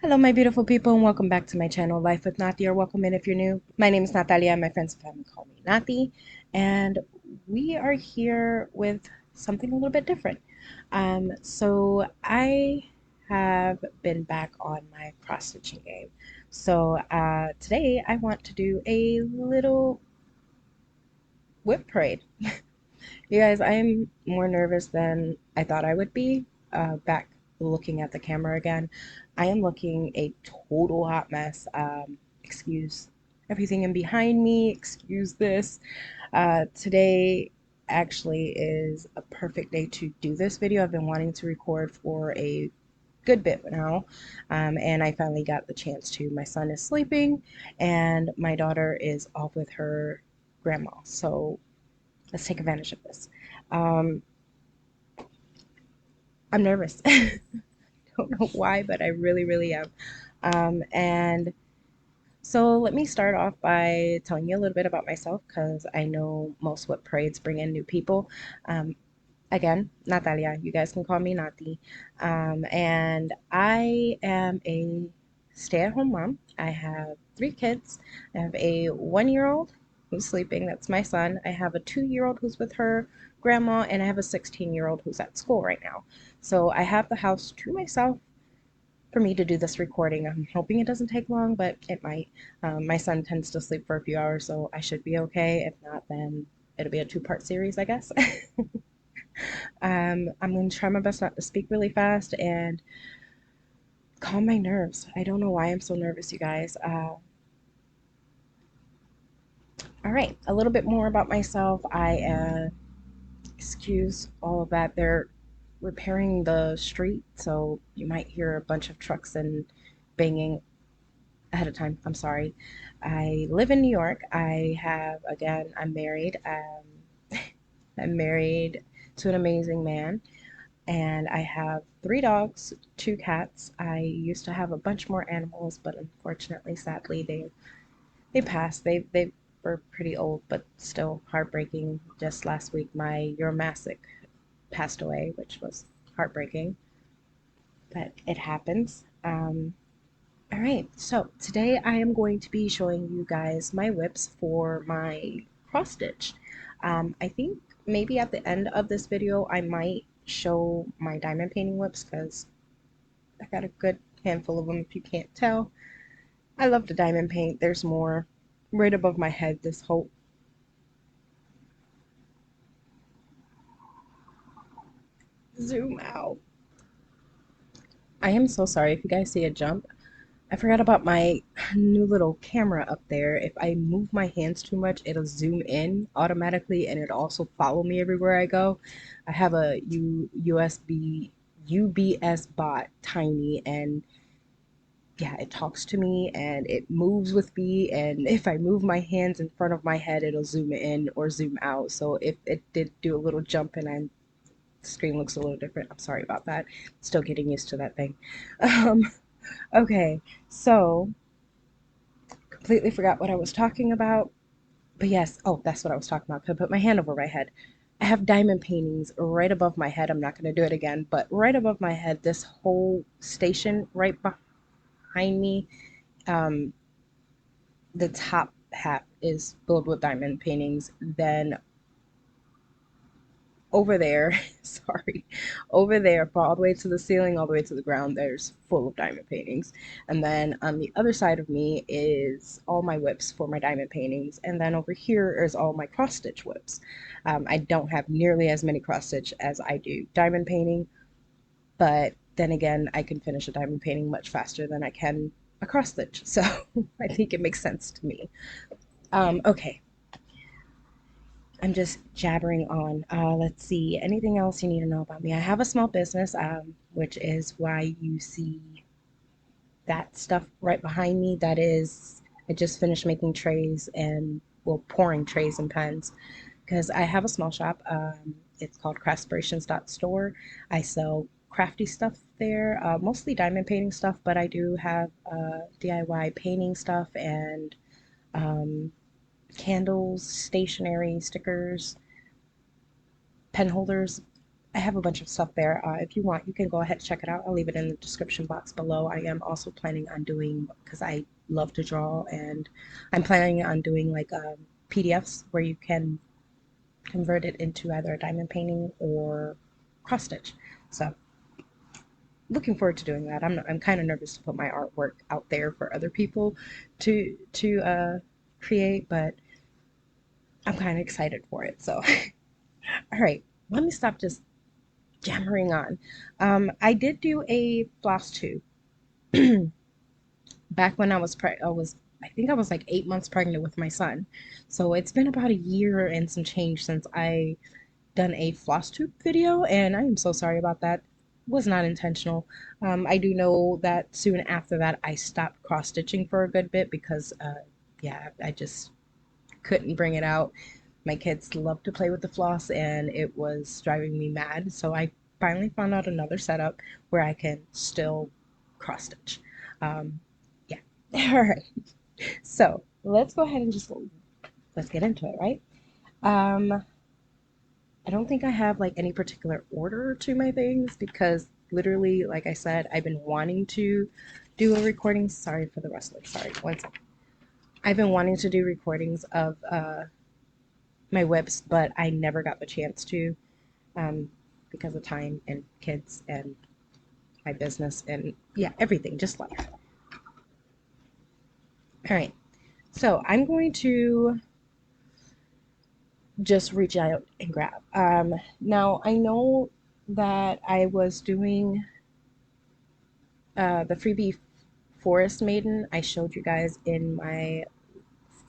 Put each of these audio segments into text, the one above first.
Hello, my beautiful people, and welcome back to my channel, Life with Nati, or welcome in if you're new. My name is Natalia, and my friends and family call me Nati, and we are here with something a little bit different. So I have been back on my cross stitching game. So today I want to do a little whip parade. You guys, I'm more nervous than I thought I would be. Back looking at the camera again, I am looking a total hot mess. Excuse everything in behind me. Excuse this. Today actually is a perfect day to do this video. I've been wanting to record for a good bit now, and I finally got the chance to. My son is sleeping, and my daughter is off with her grandma. So let's take advantage of this. Um, I'm nervous. Don't know why, but I really, really am. And so let me start off by telling you a little bit about myself because I know most whip parades bring in new people. Um, Again, Natalia, you guys can call me Nati. And I am a stay-at-home mom. I have three kids. I have a 1-year-old who's sleeping, that's my son. I have a 2-year-old who's with her grandma, and I have a 16-year-old who's at school right now. So I have the house to myself for me to do this recording. I'm hoping it doesn't take long, but it might. My son tends to sleep for a few hours, so I should be okay. If not, then it'll be a two-part series, I guess. I'm going to try my best not to speak really fast and calm my nerves. I don't know why I'm so nervous, you guys. All right, a little bit more about myself. Excuse all of that. They're repairing the street, so you might hear a bunch of trucks and banging ahead of time. I'm sorry. I live in New York. I'm married. I'm married to an amazing man, and I have three dogs, two cats. I used to have a bunch more animals, but unfortunately, sadly, they passed. They were pretty old, but still heartbreaking. Just last week, my Euromasic passed away, which was heartbreaking, but it happens. All right, so today I am going to be showing you guys my whips for my cross stitch. I think maybe at the end of this video I might show my diamond painting whips because I got a good handful of them if you can't tell. I love to diamond paint. There's more right above my head. This whole zoom out. I am so sorry if you guys see a jump. I forgot about my new little camera up there. If I move my hands too much, it'll zoom in automatically and it'll also follow me everywhere I go. I have a USB UBS bot, tiny, and yeah, it talks to me and it moves with me. And if I move my hands in front of my head, it'll zoom in or zoom out. So if it did do a little jump and the screen looks a little different, I'm sorry about that. Still getting used to that thing. Um, okay, so completely forgot what I was talking about. But yes, oh, that's what I was talking about. I put my hand over my head. I have diamond paintings right above my head. I'm not going to do it again, but right above my head, this whole station right behind me, um, the top half is filled with diamond paintings. Then over there, sorry, over there, all the way to the ceiling, all the way to the ground, there's full of diamond paintings. And then on the other side of me is all my whips for my diamond paintings. And then over here is all my cross stitch whips. I don't have nearly as many cross stitch as I do diamond painting, but then again, I can finish a diamond painting much faster than I can a cross stitch. So I think it makes sense to me. Okay, I'm just jabbering on. Let's see. Anything else you need to know about me? I have a small business, which is why you see that stuff right behind me. That is, I just finished making trays and, well, pouring trays and pens because I have a small shop. It's called craftspirations.store. I sell crafty stuff there, mostly diamond painting stuff, but I do have DIY painting stuff and um, candles, stationery, stickers, pen holders. I have a bunch of stuff there. If you want, you can go ahead and check it out. I'll leave it in the description box below. I am also planning on doing, because I love to draw, and I'm planning on doing like PDFs where you can convert it into either a diamond painting or cross stitch. So looking forward to doing that. I'm kind of nervous to put my artwork out there for other people to create, but I'm kind of excited for it. So all right, let me stop just jammering on. I did do a floss tube back when I think I was like 8 months pregnant with my son. So it's been about a year and some change since I done a floss tube video, and I am so sorry about that. It was not intentional. I do know that soon after that I stopped cross stitching for a good bit because yeah, I just couldn't bring it out. My kids love to play with the floss and it was driving me mad. So I finally found out another setup where I can still cross stitch. Yeah. All right. So let's go ahead and let's get into it, right? I don't think I have like any particular order to my things because literally, like I said, I've been wanting to do a recording. Sorry for the rustling. Sorry, one second. I've been wanting to do recordings of my whips, but I never got the chance to um, because of time and kids and my business and yeah, everything, just life. All right, so I'm going to just reach out and grab. Now, I know that I was doing the freebie Forest Maiden I showed you guys in my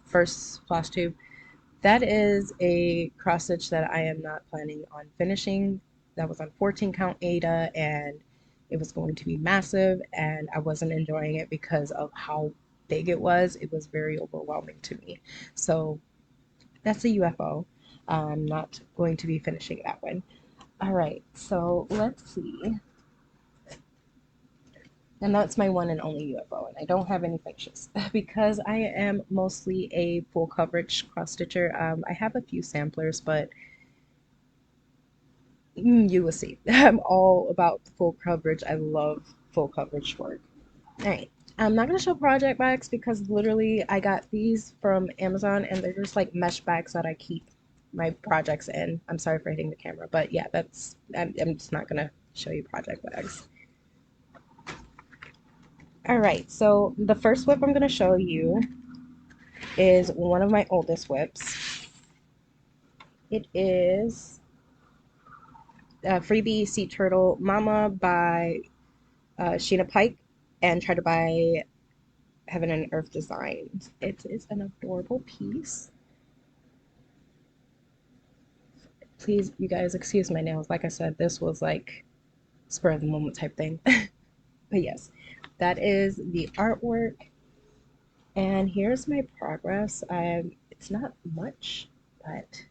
first floss tube. That is a cross stitch that I am not planning on finishing. That was on 14 count Ada and it was going to be massive and I wasn't enjoying it because of how big it was. It was very overwhelming to me. So that's a UFO. I'm not going to be finishing that one. All right, so let's see. And that's my one and only UFO, and I don't have any finishes because I am mostly a full coverage cross stitcher. I have a few samplers, but you will see. I'm all about full coverage. I love full coverage work. All right. I'm not going to show project bags because literally I got these from Amazon and they're just like mesh bags that I keep my projects in. I'm sorry for hitting the camera, but yeah, I'm just not going to show you project bags. All right, so the first whip I'm going to show you is one of my oldest whips. It is Freebie Sea Turtle Mama by Sheena Pike and Try to Buy Heaven and Earth Designs. It is an adorable piece. Please, you guys, excuse my nails. Like I said, this was like spur of the moment type thing. But yes, that is the artwork. And here's my progress. It's not much, but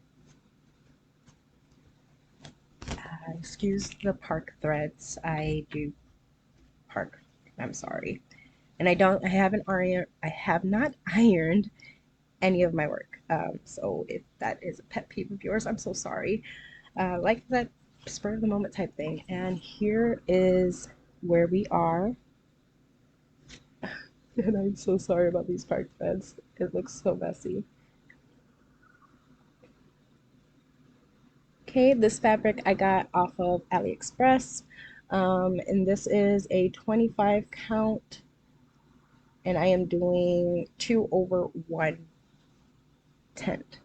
excuse the park threads. I do park. I'm sorry. And I haven't ironed, I have not ironed any of my work. So if that is a pet peeve of yours, I'm so sorry. Like that spur of the moment type thing. And here is where we are. And I'm so sorry about these park threads. It looks so messy. Okay, this fabric I got off of AliExpress. And this is a 25 count and I am doing 2/1 tent.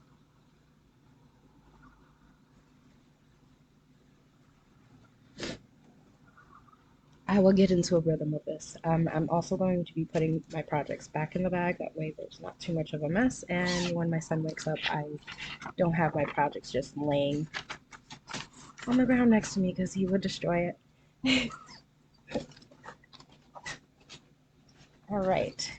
I will get into a rhythm of this. I'm also going to be putting my projects back in the bag. That way there's not too much of a mess. And when my son wakes up, I don't have my projects just laying on the ground next to me because he would destroy it. All right.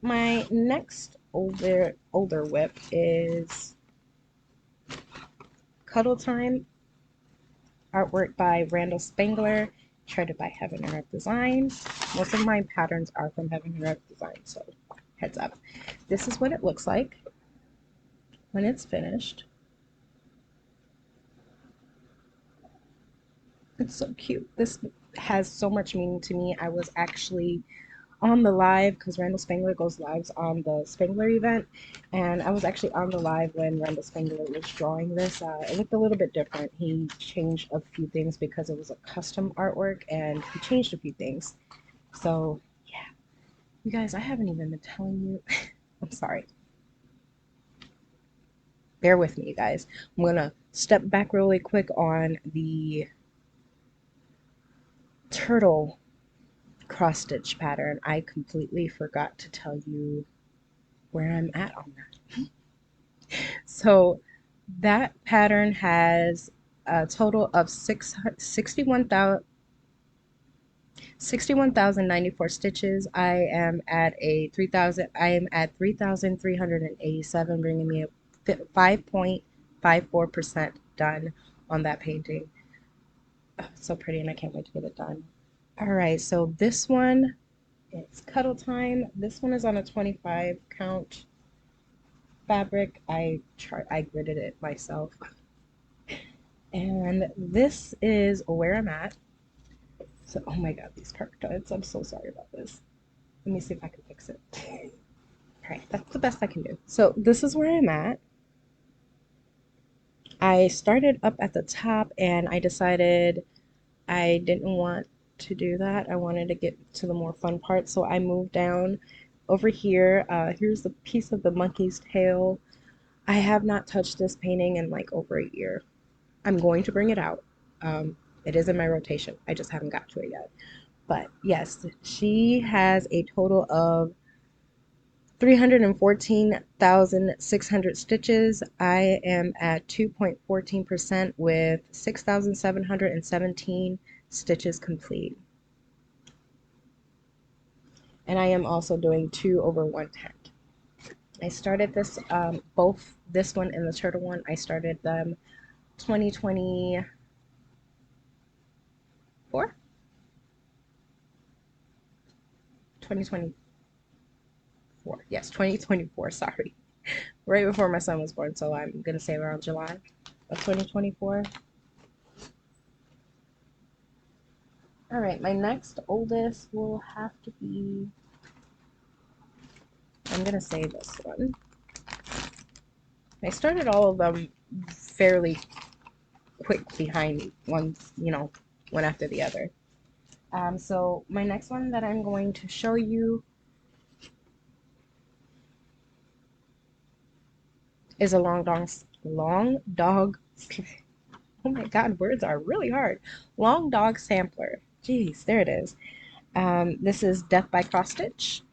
My next older whip is Cuddle Time, artwork by Randall Spangler, shredded by Heaven and Earth Designs. Most of my patterns are from Heaven and Earth Designs, so heads up. This is what it looks like when it's finished. It's so cute. This has so much meaning to me. I was actually on the live because Randall Spangler goes lives on the Spangler event, and I was actually on the live when Randall Spangler was drawing this. It looked a little bit different. He changed a few things because it was a custom artwork, and he changed a few things. So yeah, you guys, I haven't even been telling you. I'm sorry. Bear with me, you guys. I'm gonna step back really quick on the turtle cross stitch pattern. I completely forgot to tell you where I'm at on that. So that pattern has a total of 61,094 stitches. I am at 3,387, bringing me a 5.54% done on that painting. Oh, it's so pretty, and I can't wait to get it done. All right, so this one, it's cuddle time. This one is on a 25 count fabric. I gridded it myself. And this is where I'm at. So, oh my God, these card cuts. I'm so sorry about this. Let me see if I can fix it. All right, that's the best I can do. So this is where I'm at. I started up at the top and I decided I didn't want to do that. I wanted to get to the more fun part. So I moved down over here. Here's the piece of the monkey's tail. I have not touched this painting in like over a year. I'm going to bring it out. It is in my rotation. I just haven't got to it yet. But yes, she has a total of 314,600 stitches. I am at 2.14% with 6,717 stitches complete. And I am also doing 2 over 1/10. I started this, both this one and the turtle one, I started them 2024? 2024. Yes, 2024, sorry. Right before my son was born, so I'm going to say around July of 2024. All right, my next oldest will have to be, I'm going to say this one. I started all of them fairly quick behind one, one after the other. So my next one that I'm going to show you is a long dog. Oh my God, words are really hard. Long dog sampler. Jeez, there it is. This is Death by Cross Stitch.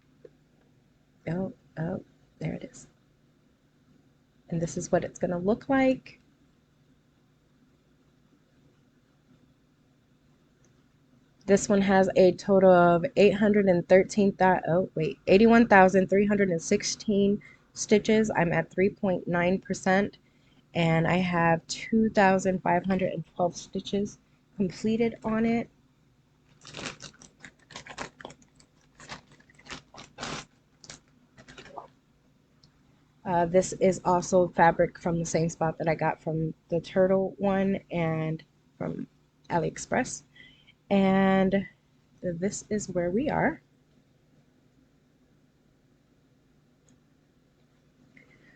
Oh, there it is. And this is what it's going to look like. This one has a total of 81,316 stitches. I'm at 3.9%, and I have 2,512 stitches completed on it. This is also fabric from the same spot that I got from the turtle one and from AliExpress. And this is where we are.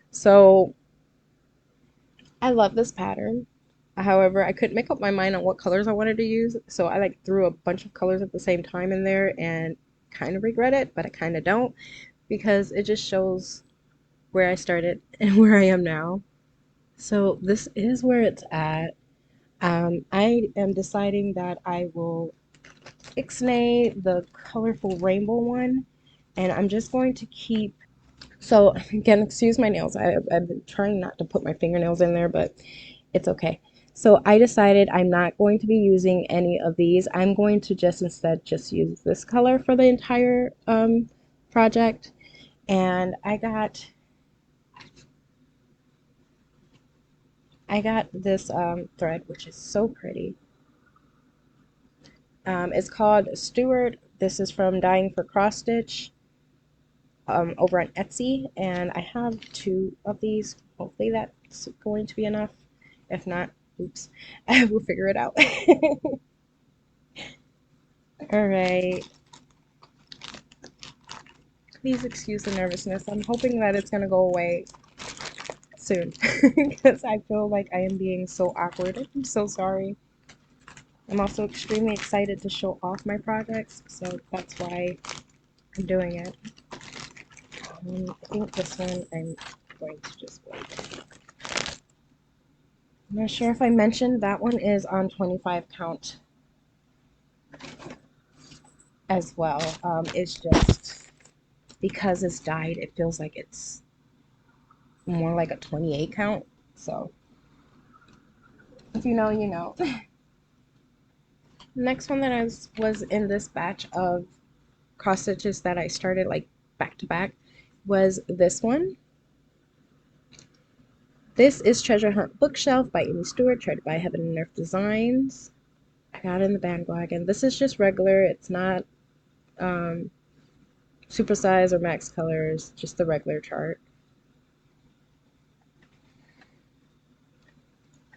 So I love this pattern. However, I couldn't make up my mind on what colors I wanted to use, so I like threw a bunch of colors at the same time in there and kind of regret it, but I kind of don't, because it just shows where I started and where I am now. So this is where it's at. I am deciding that I will ixnay the colorful rainbow one, and I'm just going to keep, so again, excuse my nails. I've been trying not to put my fingernails in there, but it's okay. So I decided I'm not going to be using any of these. I'm going to instead just use this color for the entire project. And I got this thread, which is so pretty. It's called Stewart. This is from Dying for Cross Stitch over on Etsy, and I have 2 of these. Hopefully that's going to be enough. If not, oops, we'll figure it out. All right. Please excuse the nervousness. I'm hoping that it's gonna go away soon because I feel like I am being so awkward. I'm so sorry. I'm also extremely excited to show off my projects, so that's why I'm doing it. I think this one I'm going to just wait. I'm not sure if I mentioned that one is on 25 count as well. It's just because it's dyed, it feels like it's more like a 28 count. So if you know, you know. Next one that was in this batch of cross stitches that I started like back to back was this one. This is Treasure Hunt Bookshelf by Amy Stewart, tried by Heaven and Earth Designs. I got it in the bandwagon. This is just regular. It's not super size or max colors, just the regular chart.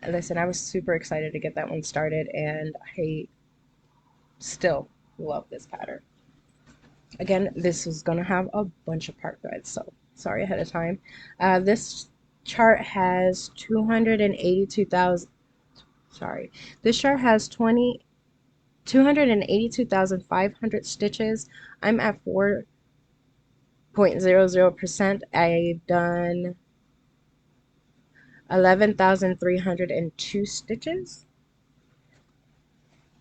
Listen, I was super excited to get that one started, and I still love this pattern. Again, this is going to have a bunch of part threads, so sorry ahead of time. This chart has 282,000, sorry, this chart has 282,500 stitches. I'm at 4.00%. I've done 11,302 stitches.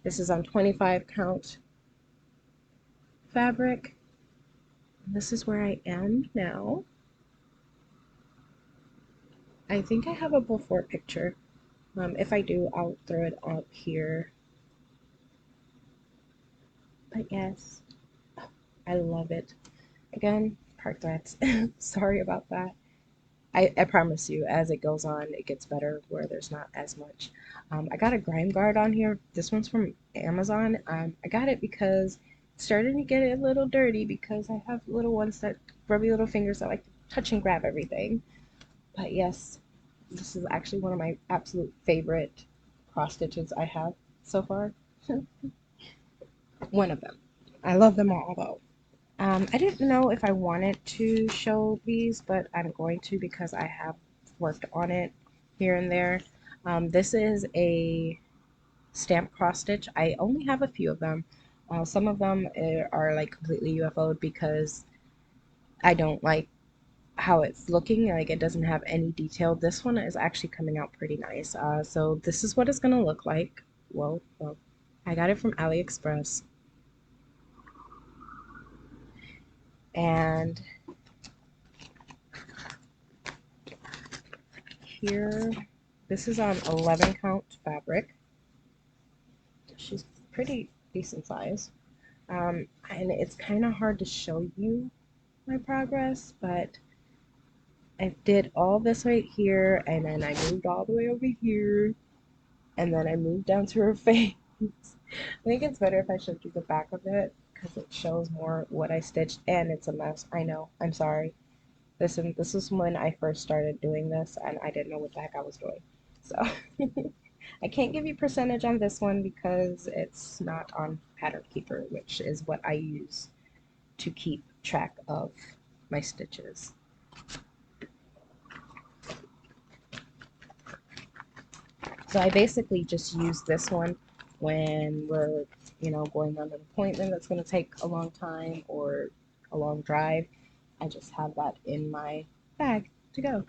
This is on 25 count fabric. This is where I am now. I think I have a before picture. If I do, I'll throw it up here. But yes, I love it. Again, part threads. Sorry about that. I promise you, as it goes on, it gets better where there's not as much. I got a grime guard on here. This one's from Amazon. I got it because it's starting to get a little dirty because I have little ones that grubby little fingers that like to touch and grab everything. But yes, this is actually one of my absolute favorite cross stitches I have so far. One of them. I love them all though. I didn't know if I wanted to show these, but I'm going to because I have worked on it here and there. This is a stamp cross stitch. I only have a few of them. Some of them are like completely UFO'd because I don't like how it's looking. Like it doesn't have any detail. This one is actually coming out pretty nice. So this is what it's gonna look like. Whoa. I got it from AliExpress. And here, this is on 11 count fabric. She's pretty decent size. And it's kind of hard to show you my progress, but I did all this right here, and then I moved all the way over here, and then I moved down to her face. I think it's better if I showed you the back of it because it shows more what I stitched, and it's a mess. I know. I'm sorry. This is when I first started doing this, and I didn't know what the heck I was doing. So I can't give you percentage on this one because it's not on Pattern Keeper, which is what I use to keep track of my stitches. So I basically just use this one when we're, going on an appointment that's going to take a long time or a long drive. I just have that in my bag to go.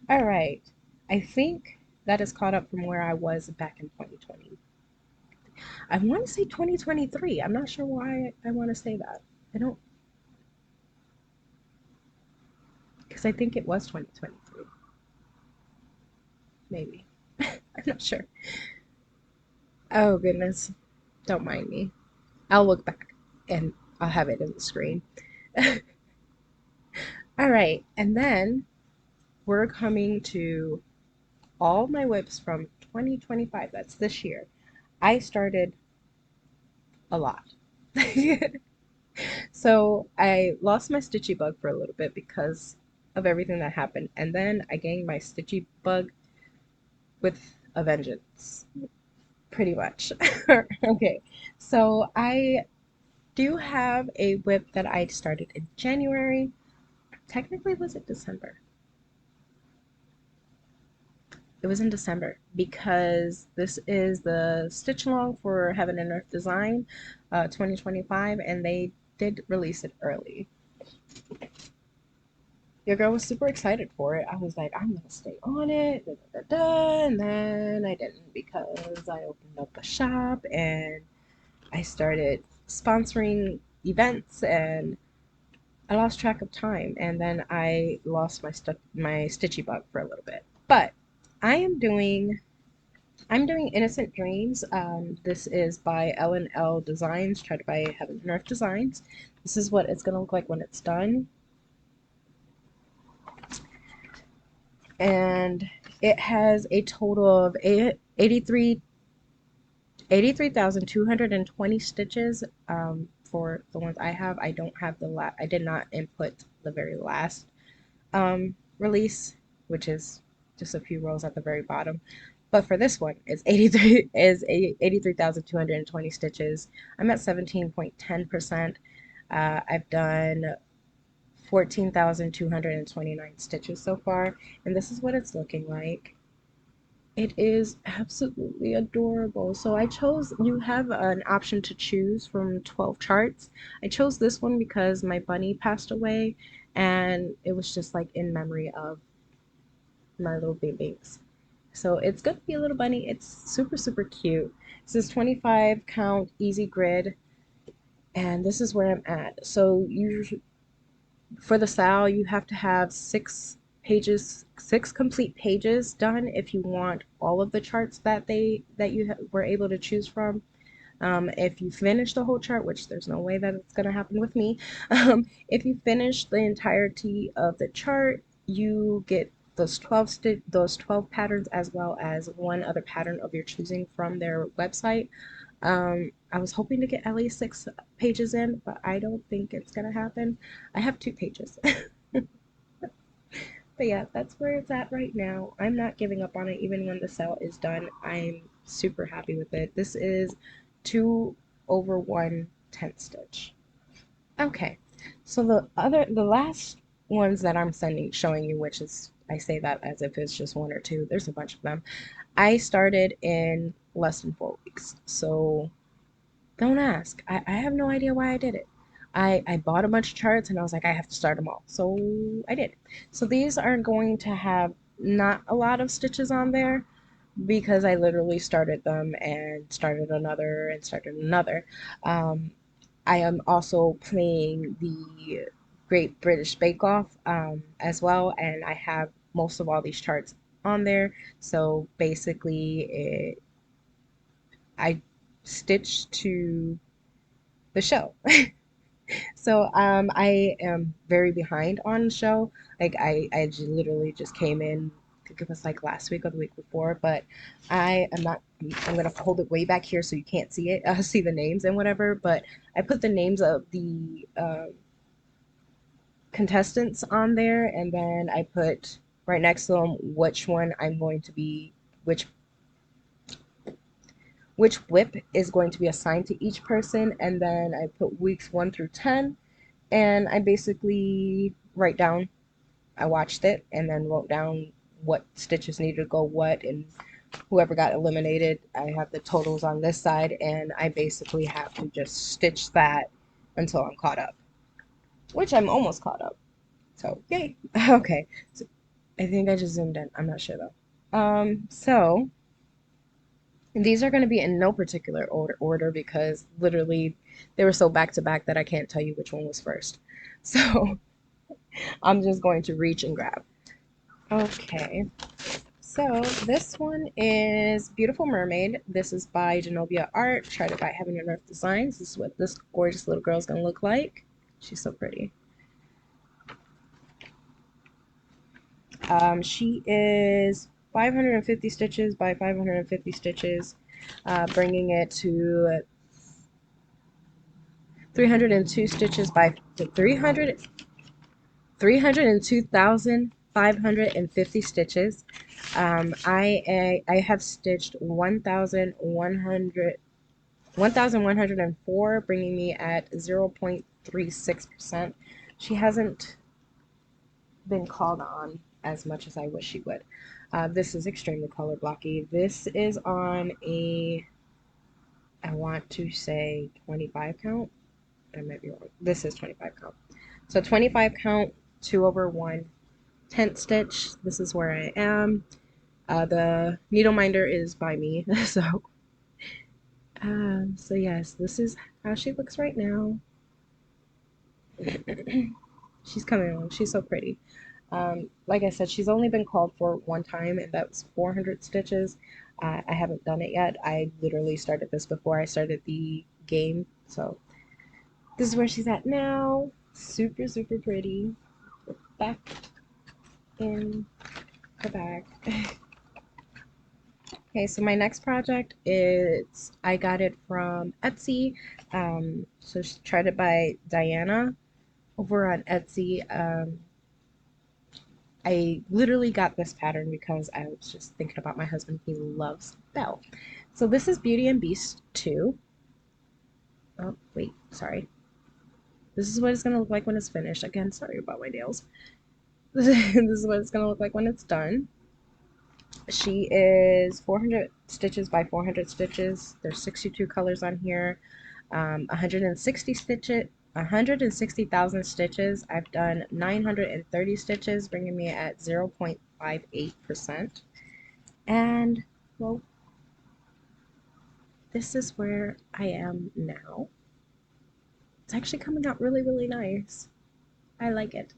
All right. I think that is caught up from where I was back in 2020. I want to say 2023. I'm not sure why I want to say that. I don't, because I think it was 2023. Maybe. I'm not sure. Oh, goodness. Don't mind me. I'll look back and I'll have it in the screen. All right. And then we're coming to all my whips from 2025. That's this year. I started a lot. So I lost my stitchy bug for a little bit because of everything that happened. And then I gained my stitchy bug with a vengeance. pretty much. Okay, so I do have a whip that I started in January. Technically, was it December? It was in December because this is the stitch along for Heaven and Earth Design 2025, and they did release it early. Your girl was super excited for it. I was like, I'm gonna stay on it, da, da, da, da. And then I didn't because I opened up a shop and I started sponsoring events and I lost track of time, and then I lost my stitchy bug for a little bit. But I am doing I'm doing Innocent Dreams. This is by L&L Designs, tried by Heaven and Earth Designs. This is what it's gonna look like when it's done. And it has a total of 83,220 stitches. For the ones I have, I don't have I did not input the very last release, which is just a few rows at the very bottom. But for this one, it's 83,220 stitches. I'm at 17.10%. I've done 14,229 stitches so far, and this is what it's looking like. It is absolutely adorable. So I chose, you have an option to choose from 12 charts. I chose this one because my bunny passed away, and it was just like in memory of my little babies. So it's gonna be a little bunny. It's super, super cute. This is 25 count easy grid, and this is where I'm at. So you, for the style, you have to have 6 pages, 6 complete pages done if you want all of the charts that you were able to choose from. If you finish the whole chart, which there's no way that it's gonna happen with me, if you finish the entirety of the chart, you get those 12 patterns as well as one other pattern of your choosing from their website. I was hoping to get at least 6 pages in, but I don't think it's gonna happen. I have 2 pages. But yeah, that's where it's at right now. I'm not giving up on it even when the sale is done. I'm super happy with it. This is 2 over 1 10 stitch. Okay, so the last ones that I'm showing you, which is, I say that as if it's just 1 or 2, there's a bunch of them. I started in less than 4 weeks. So don't ask. I have no idea why I did it. I bought a bunch of charts and I was like, I have to start them all. So I did. So these are going to have not a lot of stitches on there because I literally started them and started another and started another. I am also playing the Great British Bake Off as well, and I have most of all these charts on there. So basically, I stitched to the show. So I am very behind on the show. Like literally just came in, I think it was like last week or the week before, but I am not. I'm gonna hold it way back here so you can't see it, see the names and whatever. But I put the names of the contestants on there, and then I put right next to them which one I'm going to be, which whip is going to be assigned to each person, and then I put weeks 1 through 10, and I basically write down, I watched it and then wrote down what stitches needed to go what, and whoever got eliminated, I have the totals on this side, and I basically have to just stitch that until I'm caught up, which I'm almost caught up. So yay. Okay, so I think I just zoomed in. I'm not sure though. So these are going to be in no particular order because literally they were so back to back that I can't tell you which one was first. So I'm just going to reach and grab. Okay, so this one is Beautiful Mermaid. This is by Genovia Art, charted by Heaven and Earth Designs. This is what this gorgeous little girl is going to look like. She's so pretty. She is 550 stitches by 550 stitches, bringing it to 302 stitches by 302,550 stitches. I have stitched 1,104, bringing me at 0.36%. She hasn't been called on as much as I wish she would. This is extremely color blocky. This is on a, I want to say 25 count. I might be wrong. This is 25 count. So 25 count, 2 over 1, tent stitch. This is where I am. The needle minder is by me. So yes, this is how she looks right now. She's coming along. She's so pretty. Like I said, she's only been called for one time, and that was 400 stitches. I haven't done it yet. I literally started this before I started the game, so this is where she's at now. Super, super pretty. Back in the bag. Okay, so my next project is, I got it from Etsy. So she tried it by Diana over on Etsy. I literally got this pattern because I was just thinking about my husband. He loves Belle. So this is Beauty and Beast 2. Oh, wait, sorry. This is what it's going to look like when it's finished. Again, sorry about my nails. This is what it's going to look like when it's done. She is 400 stitches by 400 stitches. There's 62 colors on here. 160,000 stitches. I've done 930 stitches, bringing me at 0.58%. And, well, this is where I am now. It's actually coming out really, really nice. I like it.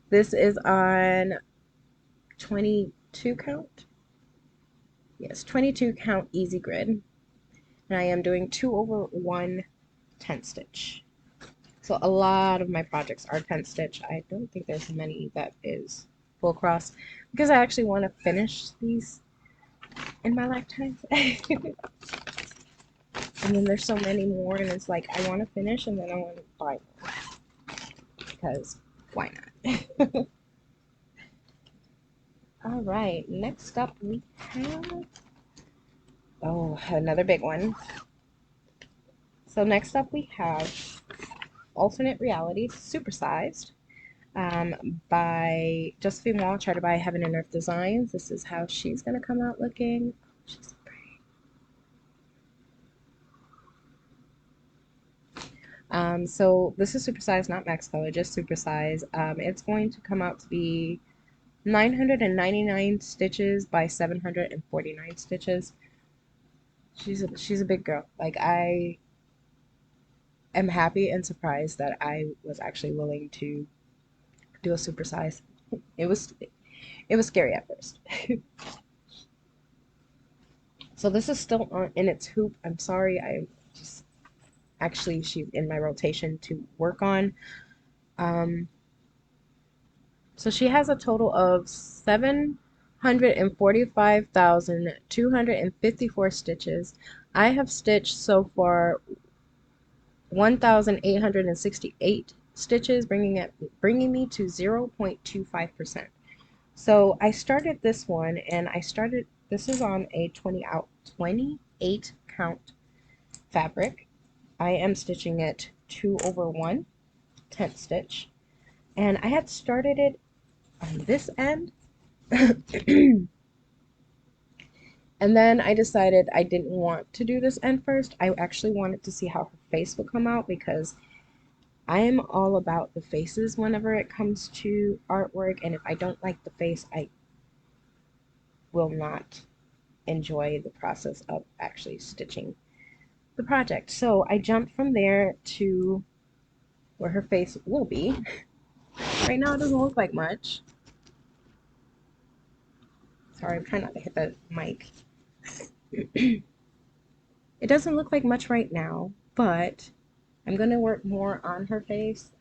This is on 22 count. Yes, 22 count easy grid. And I am doing 2 over 1 tent stitch. So a lot of my projects are tent stitch. I don't think there's many that is full cross because I actually want to finish these in my lifetime. And then there's so many more, and it's like I want to finish and then I want to buy more because why not? All right, next up we have, oh, another big one. So next up we have Alternate Reality Supersized by Josephine Wall, charted by Heaven and Earth Designs. This is how she's going to come out looking. She's so pretty. So this is supersized, not max color, just supersize. It's going to come out to be 999 stitches by 749 stitches. She's a big girl. Like, I am happy and surprised that I was actually willing to do a supersize. It was scary at first. So this is still on in its hoop. I'm sorry, I just actually she's in my rotation to work on. So she has a total of 745,254 stitches. I have stitched so far 1,868 stitches, bringing me to 0.25%. So I started this one, and this is on a 28 count fabric. I am stitching it 2 over 1 tent stitch, and I had started it on this end. And then I decided I didn't want to do this end first. I actually wanted to see how her face would come out because I am all about the faces whenever it comes to artwork, and if I don't like the face, I will not enjoy the process of actually stitching the project. So I jumped from there to where her face will be. Right now it doesn't look like much. Sorry, I'm trying not to hit the mic. It doesn't look like much right now, but I'm going to work more on her face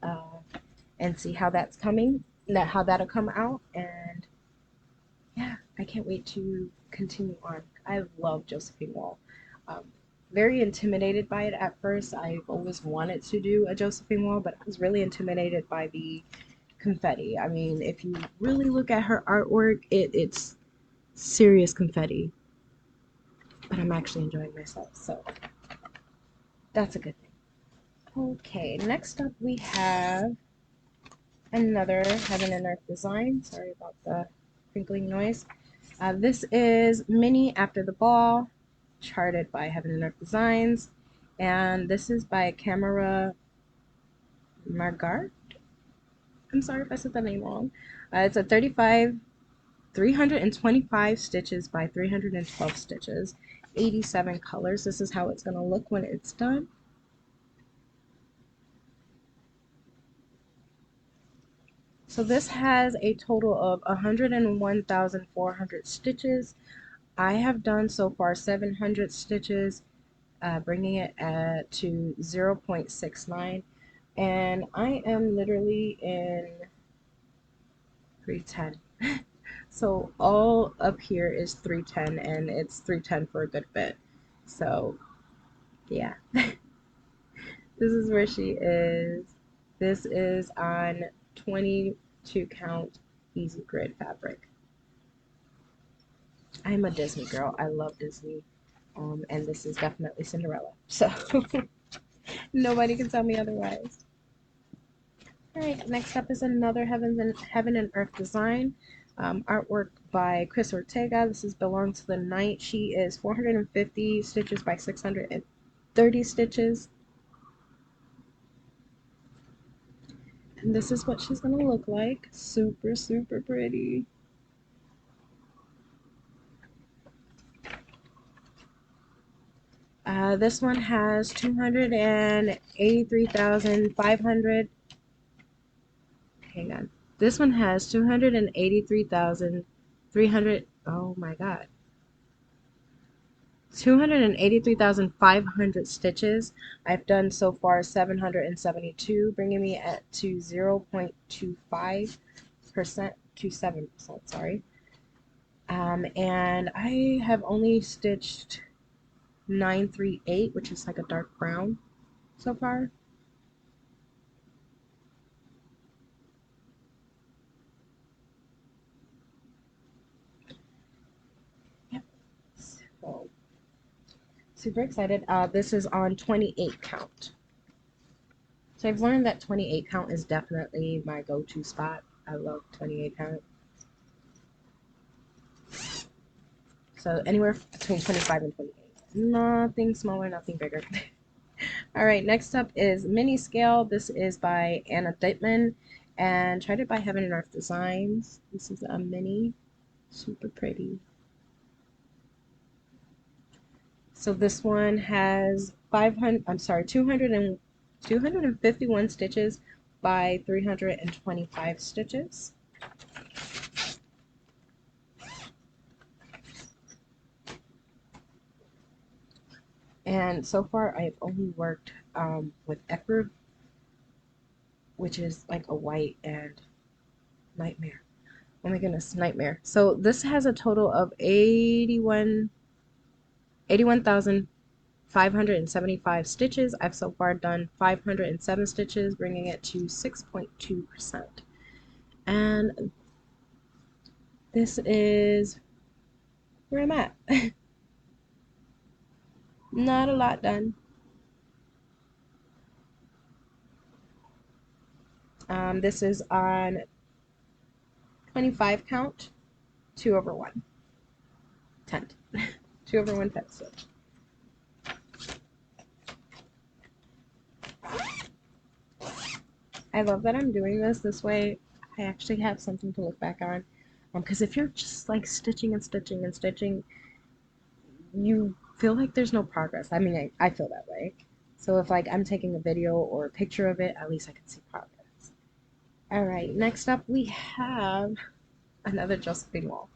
and see how that's coming, how that'll come out. And yeah, I can't wait to continue on. I love Josephine Wall. Very intimidated by it at first. I've always wanted to do a Josephine Wall, but I was really intimidated by the confetti. I mean, if you really look at her artwork, it's serious confetti. But I'm actually enjoying myself, so that's a good thing. Okay, next up we have another Heaven and Earth design. Sorry about the crinkling noise. This is Mini After the Ball, charted by Heaven and Earth Designs, and this is by Camera Margart. I'm sorry if I said the name wrong. It's a 325 stitches by 312 stitches, 87 colors. This is how it's going to look when it's done. So this has a total of 101,400 stitches. I have done so far 700 stitches, bringing it to 0.69, and I am literally in 310. So all up here is 310, and it's 310 for a good bit. So yeah, this is where she is. This is on 22 count easy grid fabric. I'm a Disney girl. I love Disney. And this is definitely Cinderella. So nobody can tell me otherwise. Alright, next up is another Heaven and Earth design. Artwork by Chris Ortega. This is Belong to the Night. She is 450 stitches by 630 stitches. And this is what she's going to look like. Super, super pretty. This one has 283,500. Hang on. This one has 283,300. Oh my God. 283,500 stitches. I've done so far 772, bringing me to 0.25% to 7%, sorry. And I have only stitched 938, which is like a dark brown so far. Yep. So super excited. This is on 28 count. So I've learned that 28 count is definitely my go-to spot. I love 28 count. So anywhere between 25 and 28. Nothing smaller, nothing bigger. Alright, next up is Mini Scale. This is by Anna Dittman and charted by Heaven and Earth Designs. This is a mini, super pretty. So this one has 251 stitches by 325 stitches. And so far I've only worked with Ecru, which is like a white and nightmare. Oh my goodness, nightmare. So this has a total of 81,575 stitches. I've so far done 507 stitches, bringing it to 6.2%. And this is where I'm at. Not a lot done. This is on 25 count, 2 over 1 tenth. 2 over 1 tenth stitch. I love that I'm doing this way. I actually have something to look back on, because if you're just like stitching and stitching and stitching, you feel like there's no progress. I mean, I feel that way. So if like I'm taking a video or a picture of it, at least I can see progress. All right, next up we have another Josephine Wall.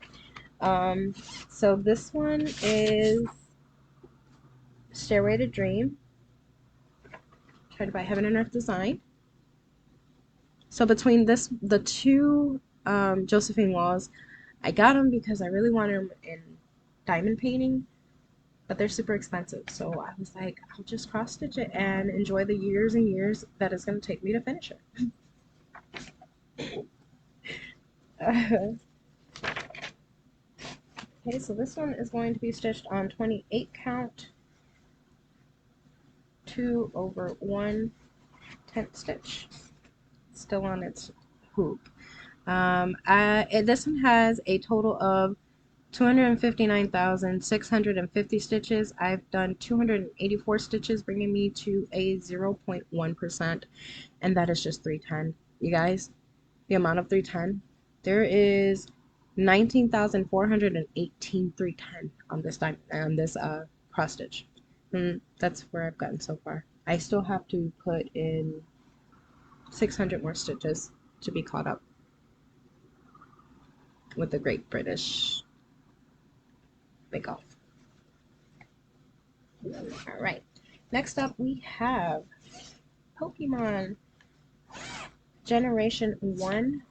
So this one is Stairway to Dream, charted by Heaven and Earth Design. So between the two Josephine Walls, I got them because I really wanted them in diamond painting, but they're super expensive. So I was like, I'll just cross stitch it and enjoy the years and years that it's going to take me to finish it. Okay, so this one is going to be stitched on 28 count, 2 over 1 tenth stitch, still on its hoop. This one has a total of 259,650 stitches. I've done 284 stitches, bringing me to a 0.1%, and that is just 310. You guys, the amount of 310, there is 19,418 310 on this time on this cross stitch. And that's where I've gotten so far. I still have to put in 600 more stitches to be caught up with the Great British Bake Off. All right, next up we have Pokemon Generation 1.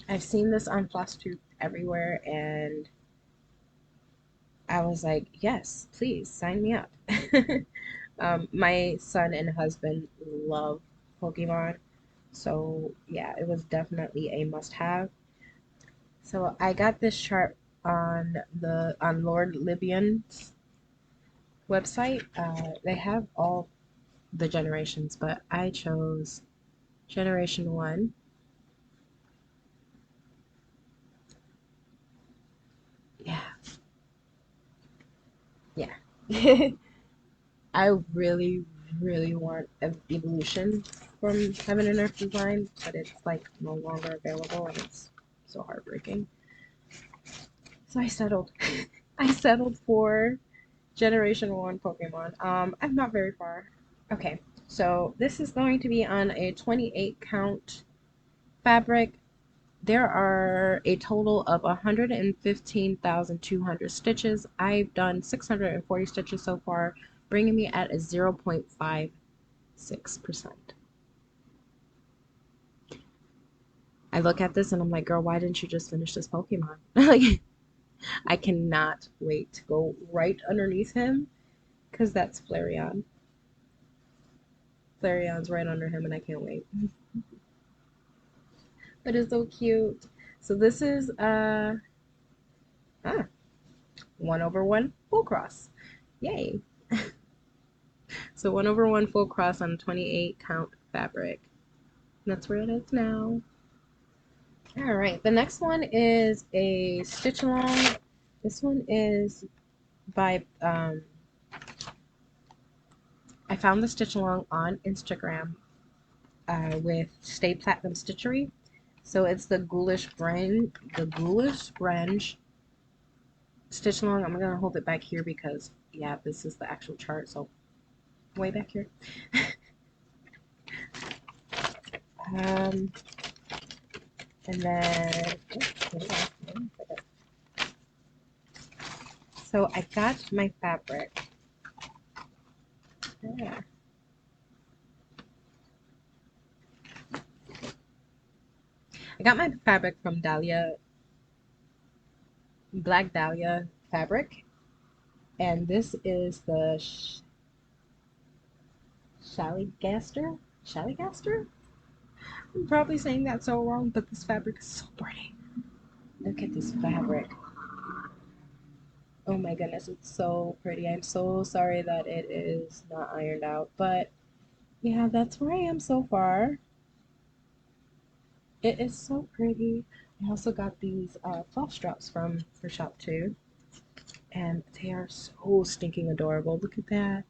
I've seen this on FlossTube everywhere, and I was like, yes, please sign me up. My son and husband love Pokemon, so yeah, it was definitely a must-have. So I got this chart on Lord Libyan's website. They have all the generations, but I chose Generation 1. Yeah, yeah. I really, really want an evolution from Heaven and Earth Design, but it's like no longer available, and it's so heartbreaking. So I settled. I settled for Generation 1 Pokemon. I'm not very far. Okay, so this is going to be on a 28 count fabric. There are a total of 115,200 stitches. I've done 640 stitches so far, bringing me at a 0.56%. I look at this and I'm like, girl, why didn't you just finish this Pokemon? Like, I cannot wait to go right underneath him, because that's Flareon. Flareon's right under him, and I can't wait. But it's so cute. So this is ah, 1/1 full cross. Yay. So 1/1 full cross on 28 count fabric. That's where it is now. All right, the next one is a stitch along. This one is by I found the stitch along on Instagram with Stay Platinum Stitchery. So it's the Ghoulish Grunge stitch along. I'm gonna hold it back here because yeah, this is the actual chart. So way back here. And then so I got my fabric. Yeah. I got my fabric from Black Dahlia fabric, and this is the Shallygaster. Shallygaster? I'm probably saying that so wrong, but this fabric is so pretty. Look at this fabric. Oh my goodness, it's so pretty. I'm so sorry that it is not ironed out, but yeah, that's where I am so far. It is so pretty. I also got these fluff straps from her shop too, and they are so stinking adorable. Look at that.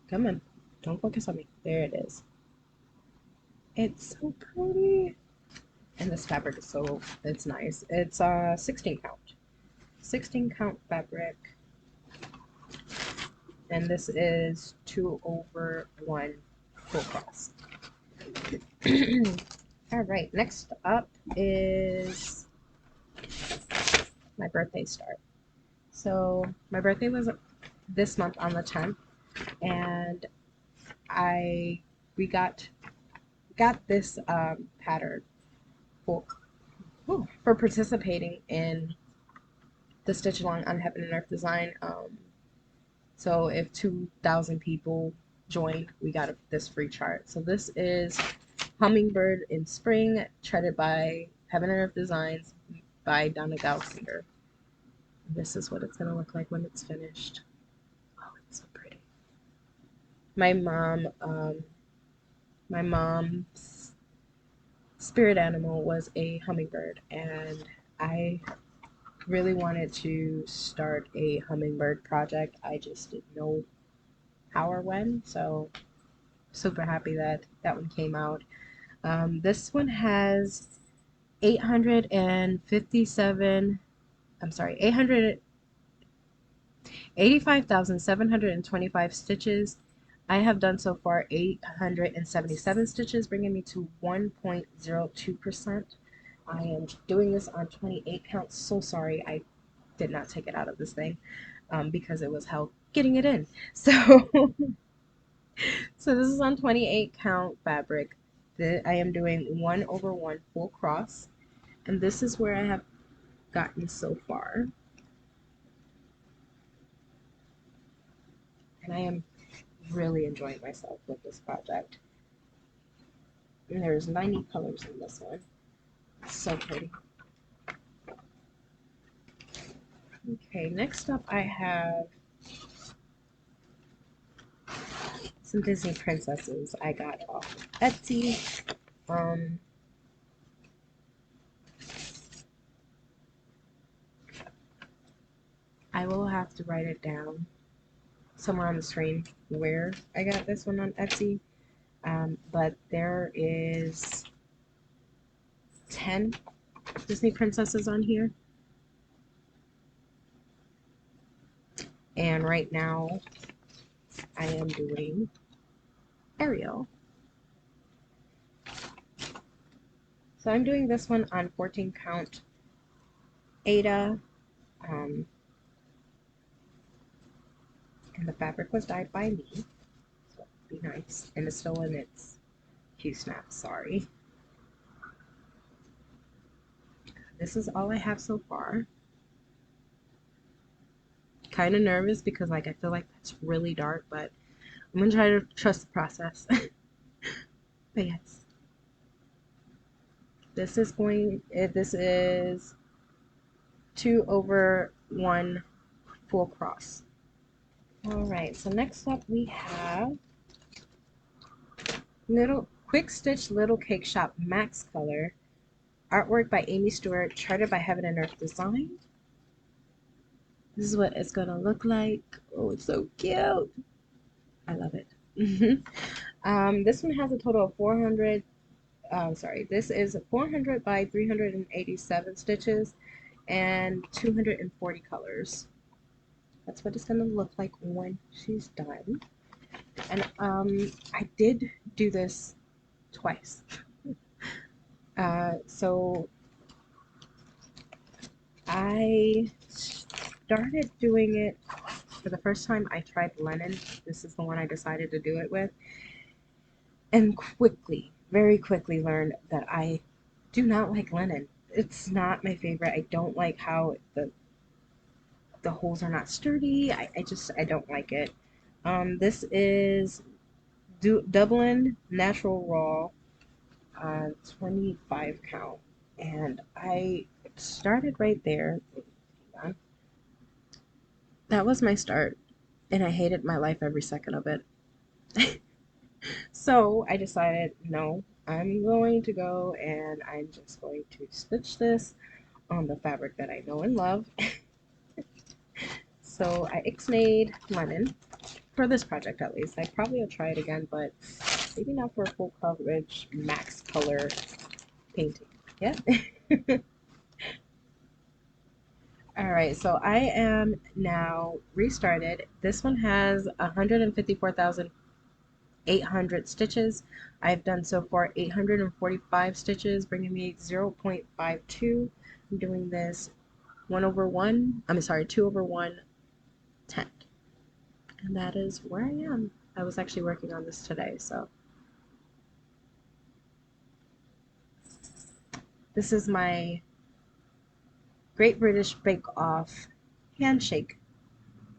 Come on, don't focus on me. There it is. It's so pretty. And this fabric is it's nice. It's 16 count. 16 count fabric. And this is 2/1 full cross. All right, next up is my birthday start. So my birthday was this month on the 10th, and we got this pattern for participating in the Stitch Along on Heaven and Earth Design. So if 2,000 people join, we got this free chart. So this is Hummingbird in Spring, charted by Heaven and Earth Designs by Donna Gausinger. This is what it's going to look like when it's finished. Oh, it's so pretty. My mom's spirit animal was a hummingbird, and I really wanted to start a hummingbird project. I just didn't know how or when, so super happy that that one came out. This one has 857, I'm sorry, 885,725 stitches. I have done so far 877 stitches, bringing me to 1.02%. I am doing this on 28 counts. So sorry I did not take it out of this thing because it was hell getting it in. So, so this is on 28 count fabric. I am doing 1/1 full cross, and this is where I have gotten so far. And I am really enjoying myself with this project. And there's 90 colors in this one. It's so pretty. Okay, next up I have some Disney princesses I got off of Etsy. I will have to write it down somewhere on the screen where I got this one on Etsy. But there is 10 Disney princesses on here. And right now I am doing Ariel. So I'm doing this one on 14 count Ada. And the fabric was dyed by me. So it'd be nice. And it's still in its Q-snap, sorry. This is all I have so far. Kind of nervous because like I feel like that's really dark, but I'm gonna try to trust the process. But yes, this is 2/1 full cross. All right, so next up we have Little Quick Stitch Little Cake Shop Max Color, artwork by Amy Stewart, charted by Heaven and Earth Design. This is what it's gonna look like. Oh, it's so cute. I love it. This one has a total of 400. This is 400 by 387 stitches and 240 colors. That's what it's gonna look like when she's done. And I did do this twice. So I started doing it for the first time. I tried linen. This is the one I decided to do it with, and very quickly learned that I do not like linen. It's not my favorite. I don't like how the holes are not sturdy. I don't like it. This is Dublin Natural Raw, 25 count, and I started right there. That was my start, and I hated my life every second of it. So I decided, no, I'm going to go and I'm just going to stitch this on the fabric that I know and love. So I ixnayed linen for this project at least. I probably will try it again, but maybe not for a full coverage max color painting. Yeah. Alright, so I am now restarted. This one has 154,800 stitches. I've done so far 845 stitches, bringing me 0.52. I'm doing this 2/1 10. And that is where I am. I was actually working on this today, so. This is my Great British Bake Off handshake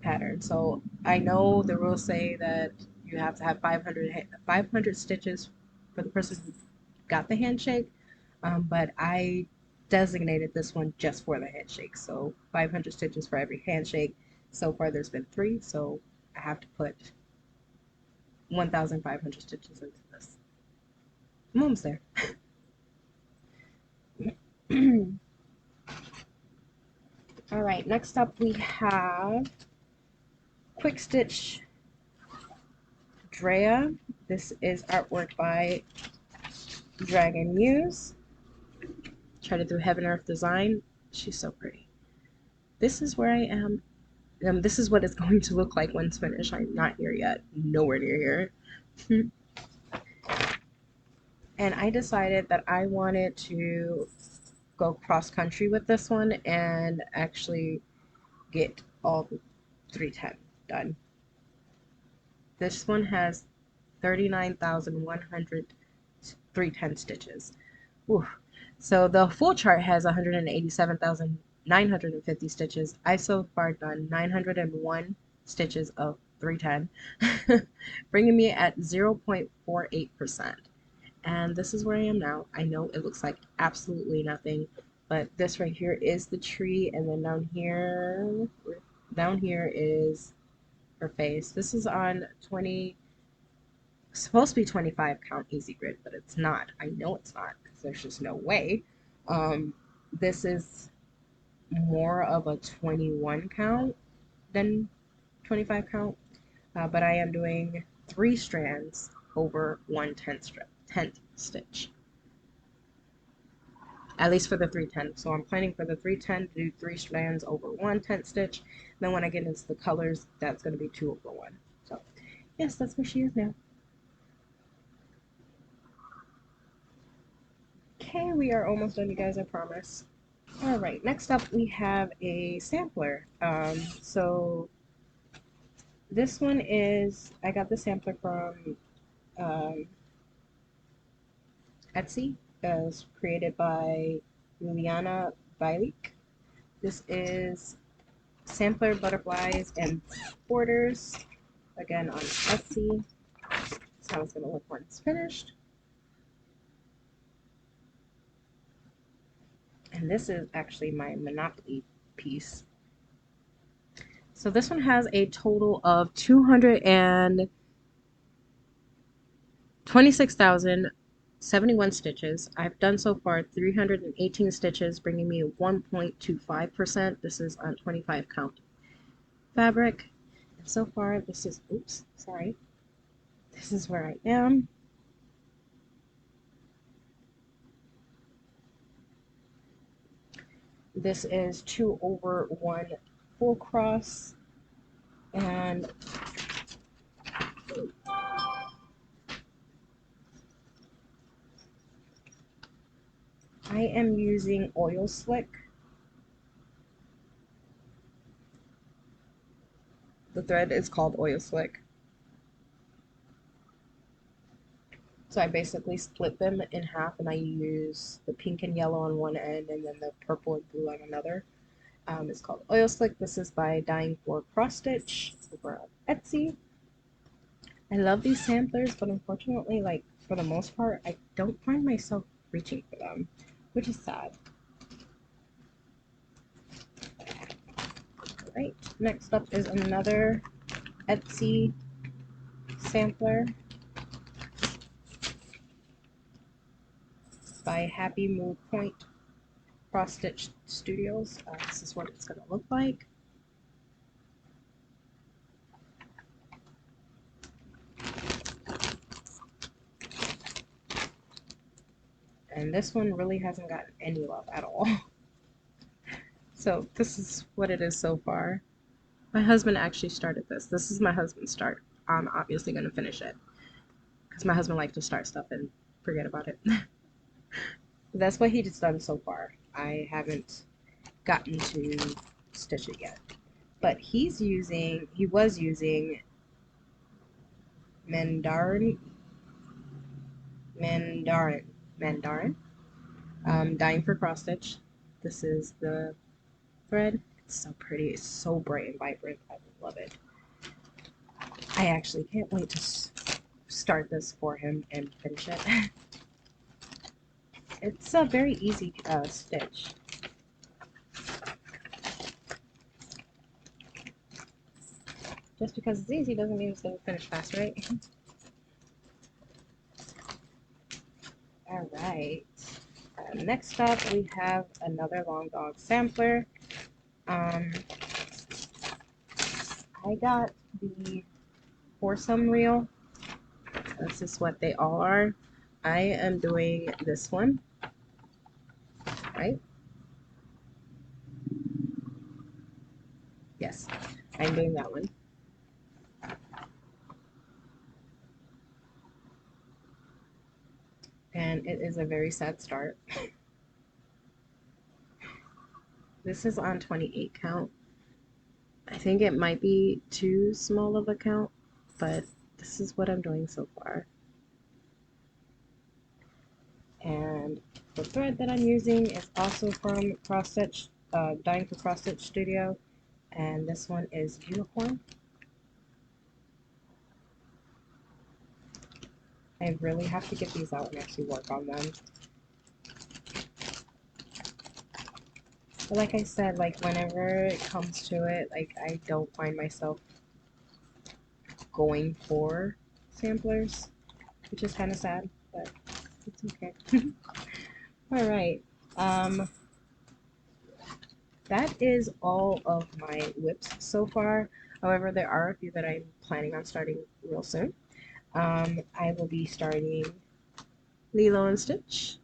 pattern. So I know the rules say that you have to have 500 stitches for the person who got the handshake, but I designated this one just for the handshake, so 500 stitches for every handshake. So far there's been 3, so I have to put 1,500 stitches into this. I'm almost there. All right, next up we have Quick Stitch Drea. This is artwork by Dragon Muse. Tried to do Heaven Earth Design. She's so pretty. This is where I am. This is what it's going to look like when it's finished. I'm not here yet. Nowhere near here. And I decided that I wanted to go cross country with this one and actually get all the 310 done. This one has 39,100 310 stitches. Ooh. So the full chart has 187,950 stitches. I so far done 901 stitches of 310, bringing me at 0.48%. And this is where I am now. I know it looks like absolutely nothing, but this right here is the tree, and then down here is her face. This is on 20, supposed to be 25 count easy grid, but it's not. I know it's not because there's just no way. This is more of a 21 count than 25 count, but I am doing 3 strands over 1/10 stitch, at least for the 310. So I'm planning for the 310 to do 3 strands over 1/10 stitch. Then when I get into the colors, that's going to be 2 over 1. So yes, that's where she is now. Okay, we are almost done, you guys, I promise. All right, next up we have a sampler. So this one is, I got the sampler from Etsy. It was created by Juliana Beilik. This is sampler butterflies and borders, again on Etsy. That's how it's going to look when it's finished. And this is actually my Monopoly piece. So this one has a total of 226,071 stitches. I've done so far 318 stitches, bringing me 1.25%. This is on 25 count fabric. And so far, this is, oops, sorry. This is where I am. This is 2 over 1 full cross, and I am using Oil Slick. The thread is called Oil Slick. So I basically split them in half, and I use the pink and yellow on one end and then the purple and blue on another. It's called Oil Slick. This is by Dying for Cross Stitch over on Etsy. I love these samplers, but unfortunately, like, for the most part, I don't find myself reaching for them, which is sad. Alright, next up is another Etsy sampler by Happy Mood Point Cross Stitch Studios. This is what it's going to look like. And this one really hasn't gotten any love at all. So this is what it is so far. My husband actually started this. This is my husband's start. I'm obviously going to finish it because my husband likes to start stuff and forget about it. That's what he's done so far. I haven't gotten to stitch it yet. But he was using Mandarin, Dying for Cross Stitch. This is the thread. It's so pretty. It's so bright and vibrant. I love it. I actually can't wait to start this for him and finish it. It's a very easy stitch. Just because it's easy doesn't mean it's going to finish fast, right? Alright. Next up, we have another long dog sampler. I got the foursome reel. This is what they all are. I am doing this one, right? Yes, I'm doing that one. And it is a very sad start. This is on 28 count. I think it might be too small of a count, but this is what I'm doing so far. And the thread that I'm using is also from Cross Stitch, Dying for Cross Stitch Studio, and this one is Unicorn. I really have to get these out and actually work on them. But like I said, like whenever it comes to it, like I don't find myself going for samplers, which is kind of sad, but it's okay. All right. That is all of my whips so far. However, there are a few that I'm planning on starting real soon. I will be starting Lilo and Stitch.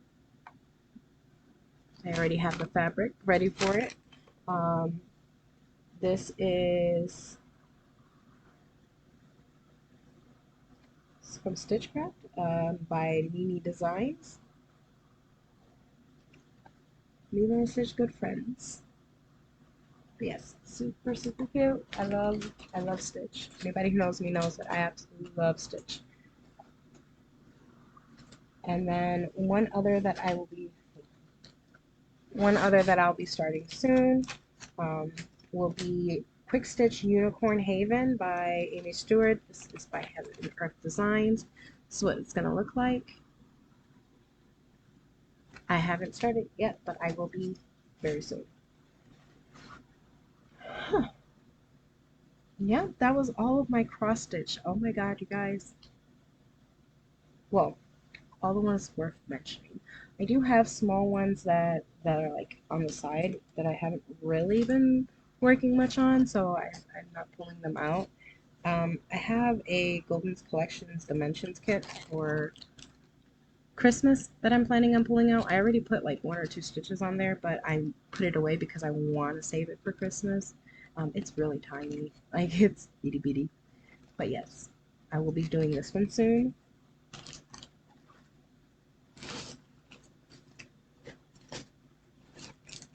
I already have the fabric ready for it. This is from Stitchcraft by Mimi Designs. Lilo and Stitch, good friends. But yes, super cute. I love Stitch. Anybody who knows me knows that I absolutely love Stitch. And then one other that I'll be starting soon will be Quick Stitch Unicorn Haven by Amy Stewart. This is by Heaven and Earth Designs. This is what it's going to look like. I haven't started yet, but I will be very soon. Huh. Yeah, that was all of my cross stitch. Oh my god, you guys. Well, all the ones worth mentioning. I do have small ones that are like on the side that I haven't really been working much on, so I'm not pulling them out. I have a Golden's Collections Dimensions kit for Christmas that I'm planning on pulling out. I already put like 1 or 2 stitches on there, but I put it away because I want to save it for Christmas. It's really tiny, like it's itty bitty. But yes, I will be doing this one soon.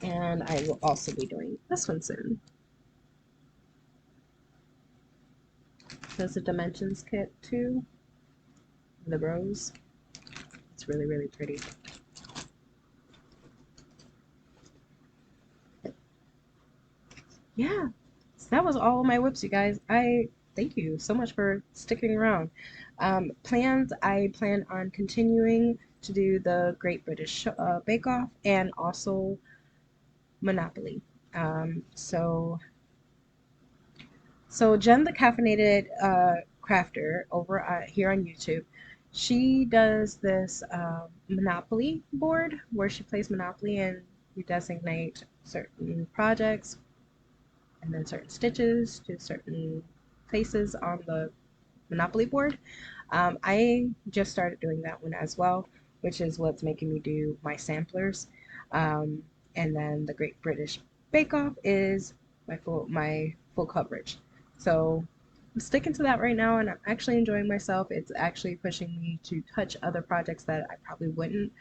And I will also be doing this one soon. There's a Dimensions kit too. The rose. It's really, really pretty. Yeah, so that was all of my whips, you guys. I thank you so much for sticking around. I plan on continuing to do the Great British Bake Off and also Monopoly. So Jen the Caffeinated Crafter over here on YouTube, she does this Monopoly board where she plays Monopoly and you designate certain projects and then certain stitches to certain places on the Monopoly board. I just started doing that one as well, which is what's making me do my samplers. And then the Great British Bake Off is my full coverage. So I'm sticking to that right now, and I'm actually enjoying myself. It's actually pushing me to touch other projects that I probably wouldn't.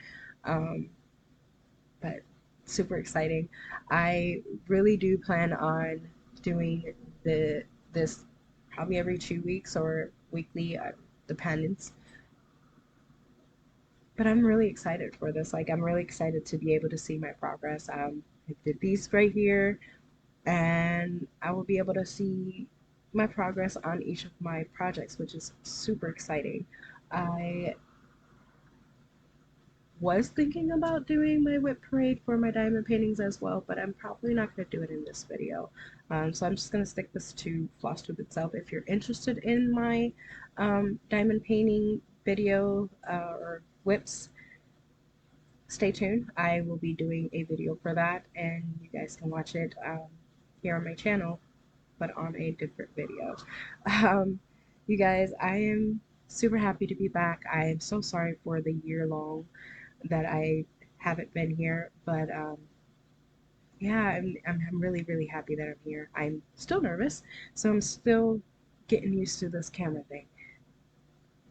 But super exciting. I really do plan on doing this probably every 2 weeks or weekly, depends. But I'm really excited for this. Like I'm really excited to be able to see my progress. I did these right here, and I will be able to see my progress on each of my projects, which is super exciting. I was thinking about doing my whip parade for my diamond paintings as well, but I'm probably not going to do it in this video. So I'm just going to stick this to FlossTube itself. If you're interested in my diamond painting video or whips, stay tuned. I will be doing a video for that, and you guys can watch it here on my channel, but on a different video. Um, you guys, I am super happy to be back. I am so sorry for the year long that I haven't been here, but yeah, I'm really, really happy that I'm here. I'm still nervous, so I'm still getting used to this camera thing.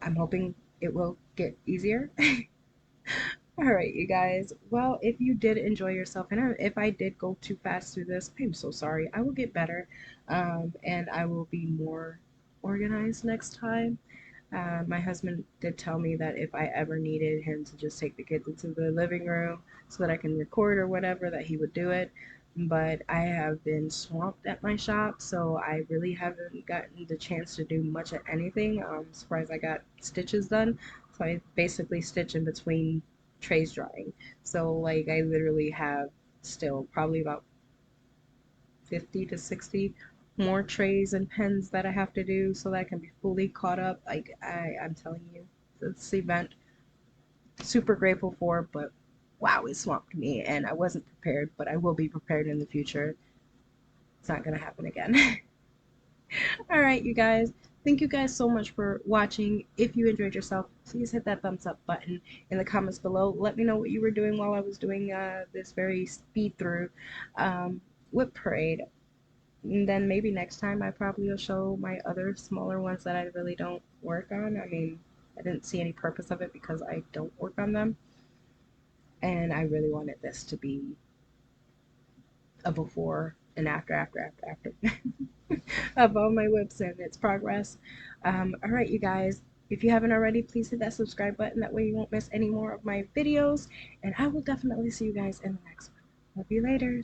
I'm hoping it will get easier. All right, you guys. Well, if you did enjoy yourself, and if I did go too fast through this, I'm so sorry. I will get better, and I will be more organized next time. My husband did tell me that if I ever needed him to just take the kids into the living room so that I can record or whatever, that he would do it. But I have been swamped at my shop, so I really haven't gotten the chance to do much of anything. I'm surprised I got stitches done. So I basically stitch in between trays drying. So like I literally have still probably about 50 to 60 more trays and pens that I have to do so that I can be fully caught up. Like I'm telling you, this event, super grateful for, but wow, it swamped me and I wasn't prepared, but I will be prepared in the future. It's not gonna happen again. All right, you guys. Thank you guys so much for watching. If you enjoyed yourself, please hit that thumbs up button in the comments below. Let me know what you were doing while I was doing this very speed through whip parade. And then maybe next time I probably will show my other smaller ones that I really don't work on. I mean, I didn't see any purpose of it because I don't work on them. And I really wanted this to be a before and after of all my whips and its progress. All right, you guys. If you haven't already, please hit that subscribe button. That way you won't miss any more of my videos. And I will definitely see you guys in the next one. Love you later.